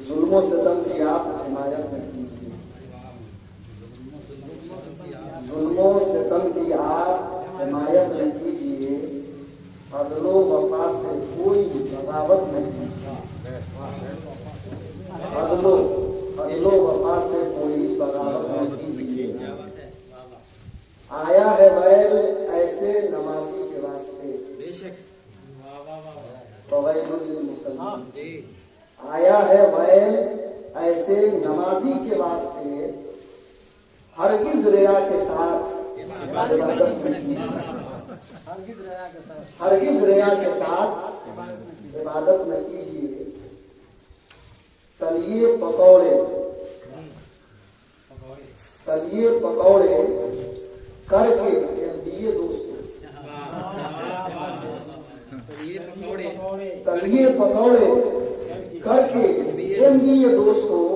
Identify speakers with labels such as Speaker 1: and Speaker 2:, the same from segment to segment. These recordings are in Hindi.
Speaker 1: जुल्मों सितम की आप हिमायत में कीजिए, जुल्मों सितम की आप हिमायत में कीजिए, अदलो वफा से कोई बगावत नहीं कीजिए, अदलो वफा से कोई बगावत नहीं कीजिए। आया है बैल ऐसे नमाजी के वास्ते, मुसलमान आया है बैल ऐसे नमाजी के वास्ते, हरगिज रिया के साथ हरगिज रिया के साथ इबादत न कीजिए। तलिए पकौड़े करके दिए दोस्तों, तलिए पकौड़े करके दिए दोस्तों,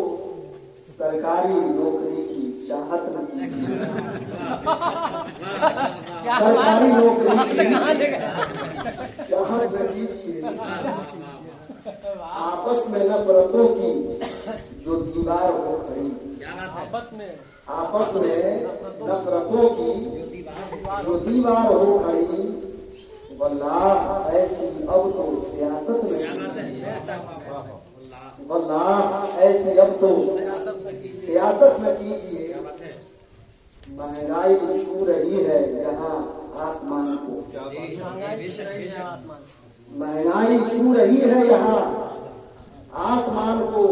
Speaker 1: सरकारी नौकरी की चाहत न कीजिए, सरकारी नौकरी की चाहत न कीजिए। आपस में नफरतों की जो दीवार हो खड़ी, आपस में नफरतों की जो दीवार हो खड़ी, वल्लाह ऐसी अब तो सियासत में, वल्लाह ऐसी अब तो सियासत में कीजिए। महंगाई छू रही है यहाँ आसमान को, महंगाई छू रही है यहाँ आसमान को,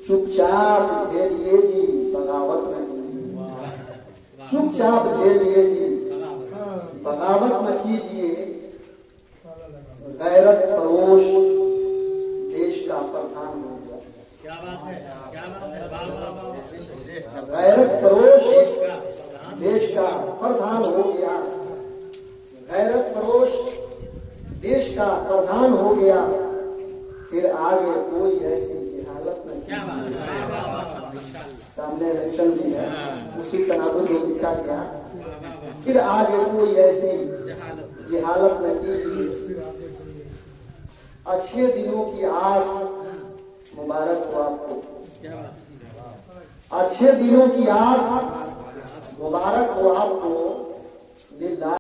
Speaker 1: चुपचाप झेलिए जी बगावत न कीजिए, चुपचाप झेलिए जी बगावत न कीजिए। गैरत फरोश देश का प्रधान हो गया, गैरत फरोश देश का प्रधान हो गया, गैरत फरोश देश का प्रधान हो गया। फिर आगे कोई ऐसी हालत नहीं, सामने इलेक्शन भी है, उसी तनाजुर में लिखा गया, फिर आगे कोई ऐसी जहालत न कीजिए। अच्छे दिनों की आस मुबारक हो आपको, अच्छे दिनों की आस मुबारक हो आपको।